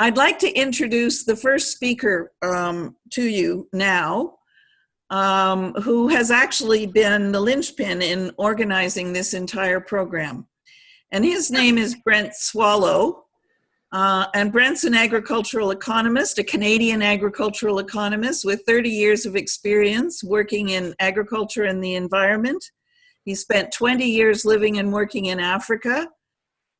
I'd like to introduce the first speaker to you now, who has actually been the linchpin in organizing this entire program. And his name is Brent Swallow. And Brent's an agricultural economist, a Canadian agricultural economist with 30 years of experience working in agriculture and the environment. He spent 20 years living and working in Africa.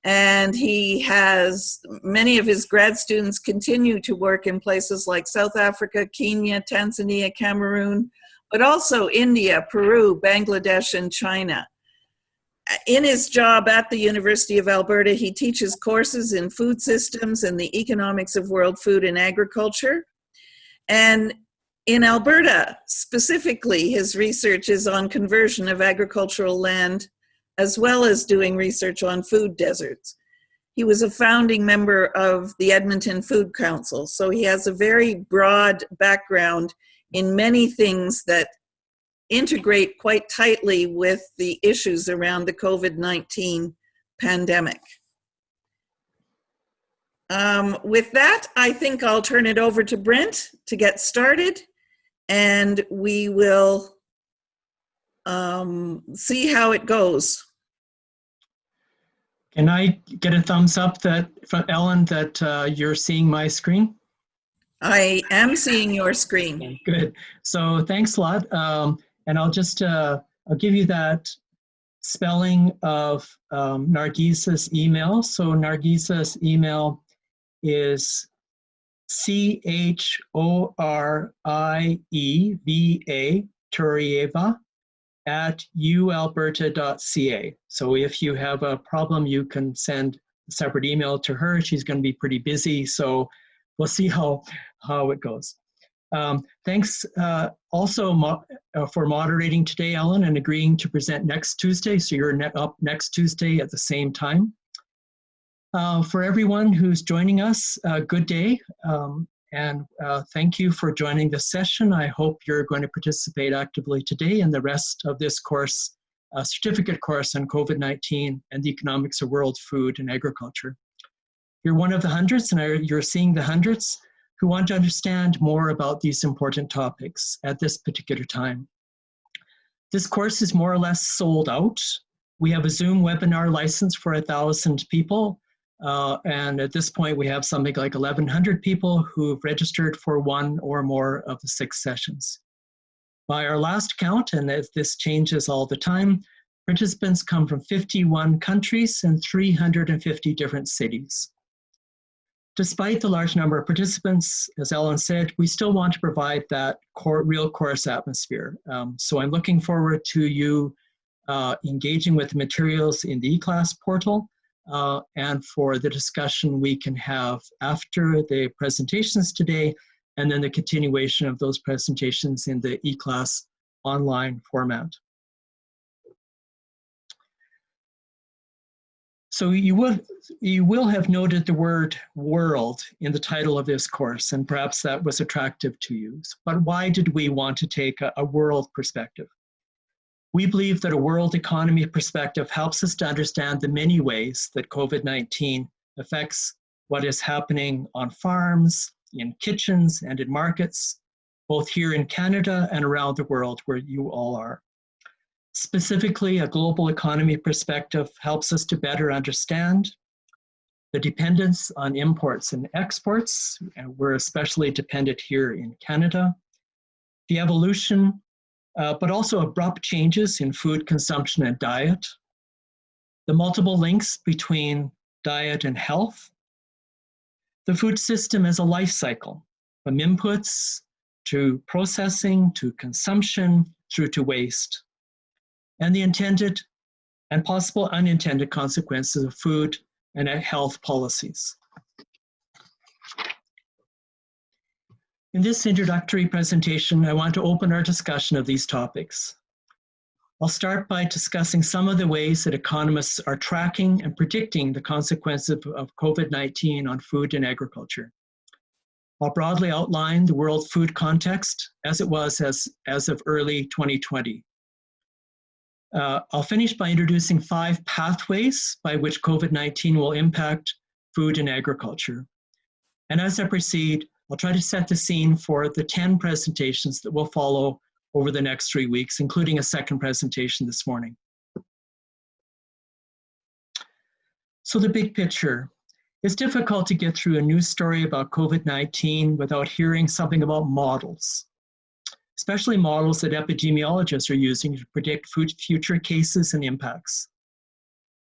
And he has, many of his grad students continue to work in places like South Africa, Kenya, Tanzania, Cameroon, but also India, Peru, Bangladesh, and China. In his job at the University of Alberta, he teaches courses in food systems and the economics of world food and agriculture. And in Alberta, specifically, his research is on conversion of agricultural land, as well as doing research on food deserts. He was a founding member of the Edmonton Food Council, so he has a very broad background in many things that integrate quite tightly with the issues around the COVID-19 pandemic. With that, I think I'll turn it over to Brent to get started, and we will see how it goes. Can I get a thumbs up from Ellen that you're seeing my screen? I am seeing your screen. Okay, good. So thanks a lot. And I'll just I'll give you that spelling of Nargisa's email. So Nargisa's email is CHORIEVA, Turieva, at ualberta.ca. So if you have a problem, you can send a separate email to her. She's going to be pretty busy, so we'll see how it goes. Thanks also for moderating today, Ellen, and agreeing to present next Tuesday. So you're up next Tuesday at the same time. For everyone who's joining us, good day. And thank you for joining this session. I hope you're going to participate actively today in the rest of this course, certificate course on COVID-19 and the economics of world food and agriculture. You're one of the hundreds, and you're seeing the hundreds who want to understand more about these important topics at this particular time. This course is more or less sold out. We have a Zoom webinar license for 1,000 people. And at this point, we have something like 1,100 people who've registered for one or more of the 6 sessions. By our last count, and as this changes all the time, participants come from 51 countries and 350 different cities. Despite the large number of participants, as Ellen said, we still want to provide that real course atmosphere. So I'm looking forward to you engaging with the materials in the eClass portal. And for the discussion we can have after the presentations today, and then the continuation of those presentations in the eClass online format. So you will have noted the word world in the title of this course, and perhaps that was attractive to you. But why did we want to take a world perspective? We believe that a world economy perspective helps us to understand the many ways that COVID-19 affects what is happening on farms, in kitchens, and in markets, both here in Canada and around the world where you all are. Specifically, a global economy perspective helps us to better understand the dependence on imports and exports, and we're especially dependent here in Canada, the evolution but also abrupt changes in food consumption and diet, the multiple links between diet and health, the food system as a life cycle, from inputs to processing to consumption through to waste, and the intended and possible unintended consequences of food and health policies. In this introductory presentation, I want to open our discussion of these topics. I'll start by discussing some of the ways that economists are tracking and predicting the consequences of COVID-19 on food and agriculture. I'll broadly outline the world food context as it was as of early 2020. I'll finish by introducing 5 pathways by which COVID-19 will impact food and agriculture. And as I proceed, I'll try to set the scene for the 10 presentations that will follow over the next 3 weeks, including a second presentation this morning. So the big picture. It's difficult to get through a news story about COVID-19 without hearing something about models, especially models that epidemiologists are using to predict future cases and impacts.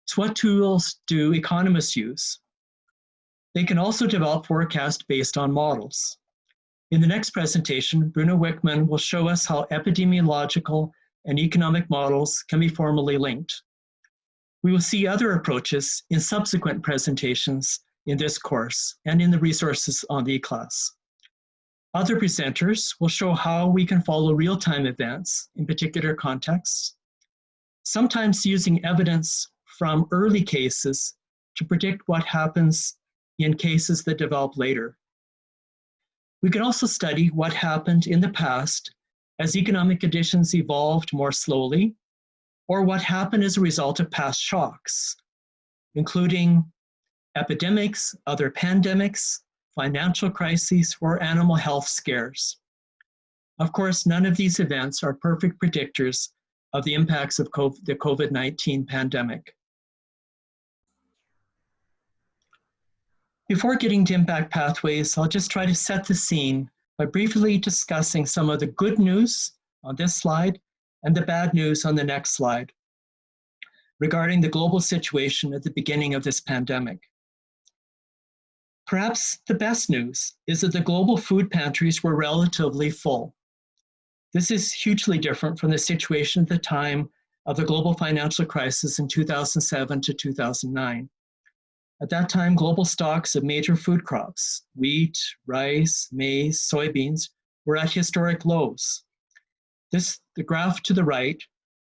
So what tools do economists use? They can also develop forecasts based on models. In the next presentation, Bruno Wickman will show us how epidemiological and economic models can be formally linked. We will see other approaches in subsequent presentations in this course and in the resources on the e-class. Other presenters will show how we can follow real-time events in particular contexts, sometimes using evidence from early cases to predict what happens in cases that develop later. We can also study what happened in the past as economic conditions evolved more slowly, or what happened as a result of past shocks, including epidemics, other pandemics, financial crises, or animal health scares. Of course, none of these events are perfect predictors of the impacts of the COVID-19 pandemic. Before getting to impact pathways, I'll just try to set the scene by briefly discussing some of the good news on this slide and the bad news on the next slide regarding the global situation at the beginning of this pandemic. Perhaps the best news is that the global food pantries were relatively full. This is hugely different from the situation at the time of the global financial crisis in 2007 to 2009. At that time, global stocks of major food crops, wheat, rice, maize, soybeans, were at historic lows. The graph to the right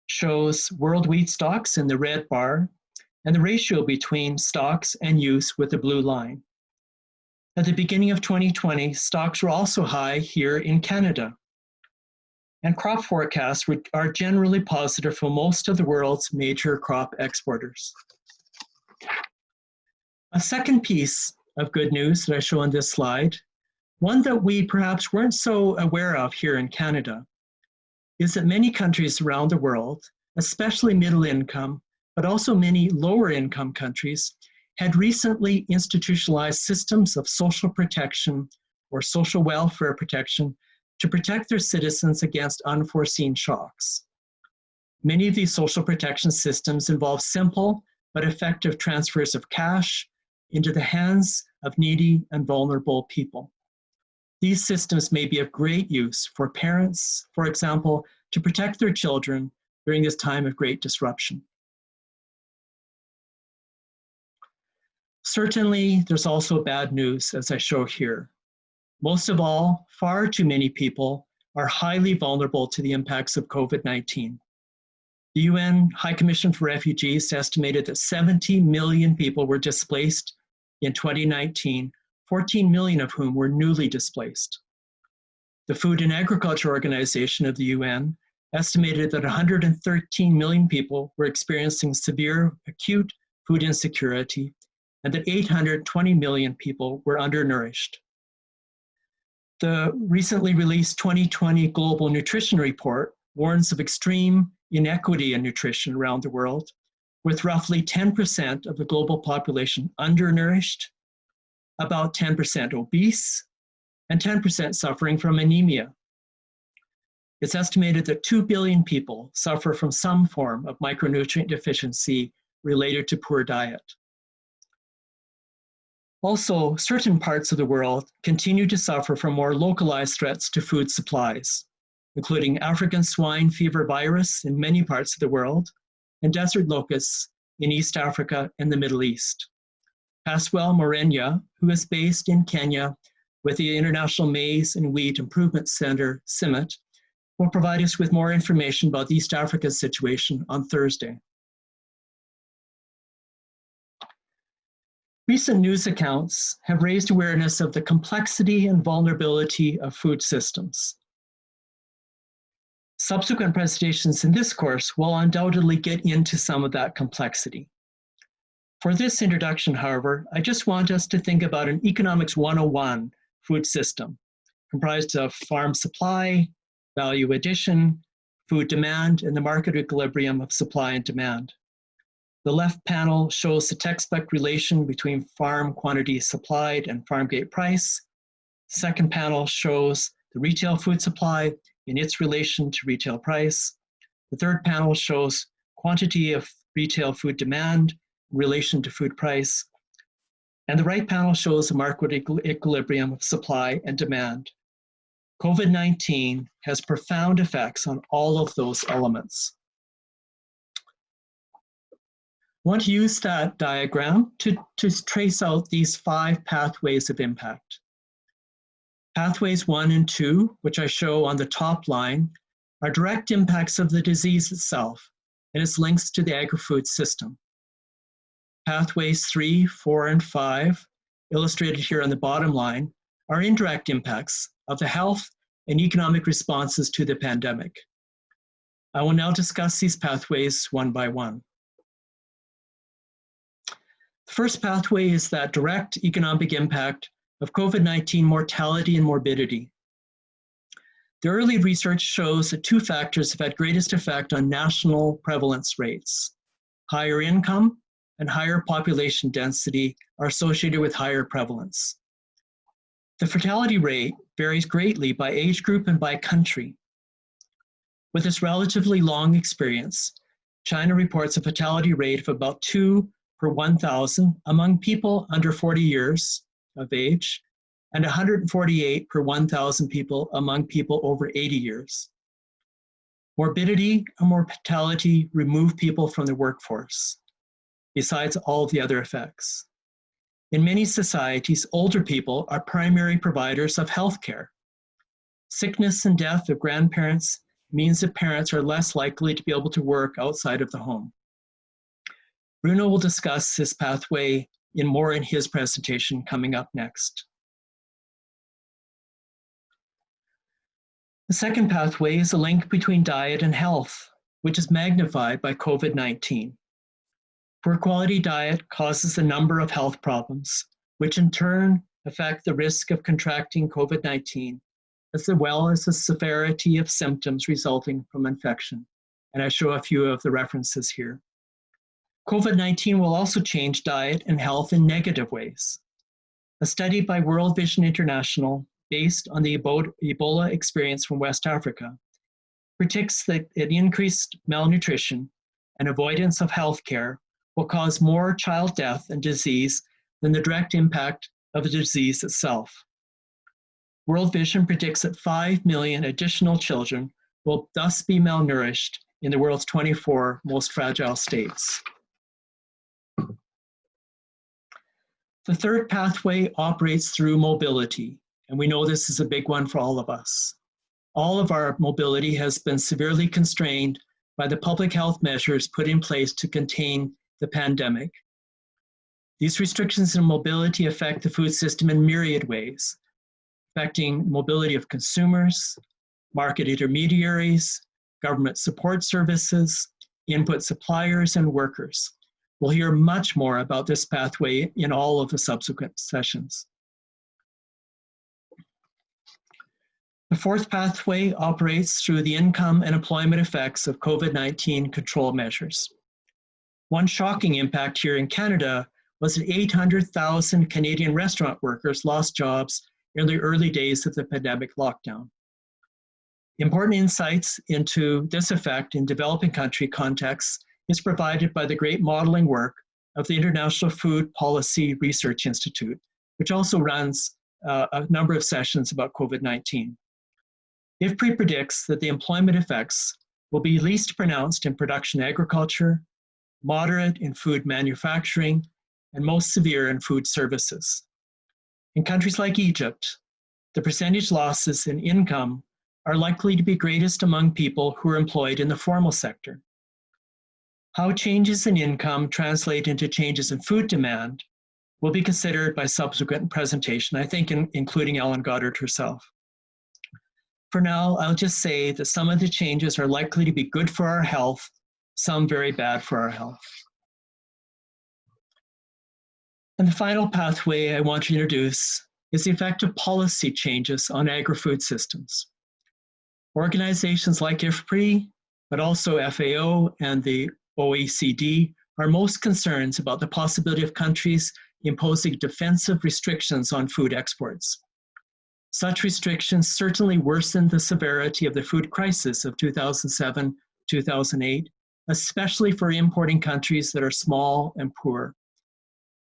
shows world wheat stocks in the red bar and the ratio between stocks and use with the blue line. At the beginning of 2020, stocks were also high here in Canada. And crop forecasts are generally positive for most of the world's major crop exporters. A second piece of good news that I show on this slide, one that we perhaps weren't so aware of here in Canada, is that many countries around the world, especially middle income, but also many lower income countries, had recently institutionalized systems of social protection or social welfare protection to protect their citizens against unforeseen shocks. Many of these social protection systems involve simple but effective transfers of cash into the hands of needy and vulnerable people. These systems may be of great use for parents, for example, to protect their children during this time of great disruption. Certainly, there's also bad news, as I show here. Most of all, far too many people are highly vulnerable to the impacts of COVID-19. The UN High Commission for Refugees estimated that 70 million people were displaced in 2019, 14 million of whom were newly displaced. The Food and Agriculture Organization of the UN estimated that 113 million people were experiencing severe acute food insecurity and that 820 million people were undernourished. The recently released 2020 Global Nutrition Report warns of extreme inequity in nutrition around the world, with roughly 10% of the global population undernourished, about 10% obese, and 10% suffering from anemia. It's estimated that 2 billion people suffer from some form of micronutrient deficiency related to poor diet. Also, certain parts of the world continue to suffer from more localized threats to food supplies, including African swine fever virus in many parts of the world and desert locusts in East Africa and the Middle East. Pasquale Morenya, who is based in Kenya with the International Maize and Wheat Improvement Center, CIMMYT, will provide us with more information about East Africa's situation on Thursday. Recent news accounts have raised awareness of the complexity and vulnerability of food systems. Subsequent presentations in this course will undoubtedly get into some of that complexity. For this introduction, however, I just want us to think about an Economics 101 food system, comprised of farm supply, value addition, food demand, and the market equilibrium of supply and demand. The left panel shows the textbook relation between farm quantity supplied and farm gate price. Second panel shows the retail food supply in its relation to retail price. The third panel shows quantity of retail food demand in relation to food price. And the right panel shows the market equilibrium of supply and demand. COVID-19 has profound effects on all of those elements. I want to use that diagram to trace out these 5 pathways of impact. Pathways 1 and 2, which I show on the top line, are direct impacts of the disease itself and its links to the agri-food system. Pathways 3, 4, and 5, illustrated here on the bottom line, are indirect impacts of the health and economic responses to the pandemic. I will now discuss these pathways one by one. The first pathway is that direct economic impact of COVID-19 mortality and morbidity. The early research shows that 2 factors have had greatest effect on national prevalence rates. Higher income and higher population density are associated with higher prevalence. The fatality rate varies greatly by age group and by country. With its relatively long experience, China reports a fatality rate of about 2 per 1,000 among people under 40 years of age, and 148 per 1,000 people among people over 80 years. Morbidity and mortality remove people from the workforce, besides all of the other effects. In many societies, older people are primary providers of healthcare. Sickness and death of grandparents means that parents are less likely to be able to work outside of the home. Bruno will discuss this pathway more in his presentation coming up next. The second pathway is a link between diet and health, which is magnified by COVID-19. Poor quality diet causes a number of health problems, which in turn affect the risk of contracting COVID-19, as well as the severity of symptoms resulting from infection. And I show a few of the references here. COVID-19 will also change diet and health in negative ways. A study by World Vision International, based on the Ebola experience from West Africa, predicts that an increased malnutrition and avoidance of healthcare will cause more child death and disease than the direct impact of the disease itself. World Vision predicts that 5 million additional children will thus be malnourished in the world's 24 most fragile states. The third pathway operates through mobility, and we know this is a big one for all of us. All of our mobility has been severely constrained by the public health measures put in place to contain the pandemic. These restrictions in mobility affect the food system in myriad ways, affecting mobility of consumers, market intermediaries, government support services, input suppliers, and workers. We'll hear much more about this pathway in all of the subsequent sessions. The fourth pathway operates through the income and employment effects of COVID-19 control measures. One shocking impact here in Canada was that 800,000 Canadian restaurant workers lost jobs in the early days of the pandemic lockdown. Important insights into this effect in developing country contexts is provided by the great modeling work of the International Food Policy Research Institute, which also runs a number of sessions about COVID-19. It predicts that the employment effects will be least pronounced in production agriculture, moderate in food manufacturing, and most severe in food services. In countries like Egypt, the percentage losses in income are likely to be greatest among people who are employed in the formal sector. How changes in income translate into changes in food demand will be considered by subsequent presentation, I think including Ellen Goddard herself. For now, I'll just say that some of the changes are likely to be good for our health, some very bad for our health. And the final pathway I want to introduce is the effect of policy changes on agri-food systems. Organizations like IFPRI, but also FAO and the OECD are most concerned about the possibility of countries imposing defensive restrictions on food exports. Such restrictions certainly worsened the severity of the food crisis of 2007-2008, especially for importing countries that are small and poor.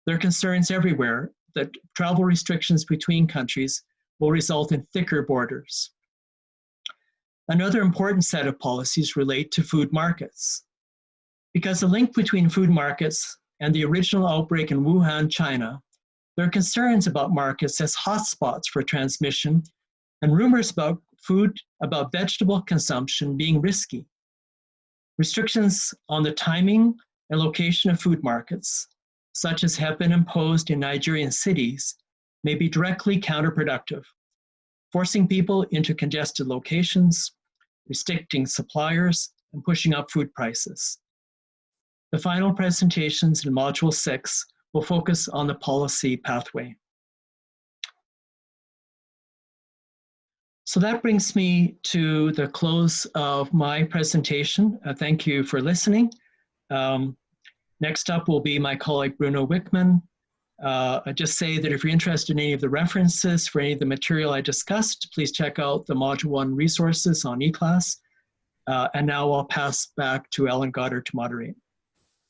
There are concerns everywhere that travel restrictions between countries will result in thicker borders. Another important set of policies relate to food markets. Because the link between food markets and the original outbreak in Wuhan, China, there are concerns about markets as hotspots for transmission and rumors about vegetable consumption being risky. Restrictions on the timing and location of food markets, such as have been imposed in Nigerian cities, may be directly counterproductive, forcing people into congested locations, restricting suppliers, and pushing up food prices. The final presentations in Module 6 will focus on the policy pathway. So that brings me to the close of my presentation. Thank you for listening. Next up will be my colleague Bruno Wickman. I just say that if you're interested in any of the references for any of the material I discussed, please check out the Module 1 resources on eClass. And now I'll pass back to Ellen Goddard to moderate.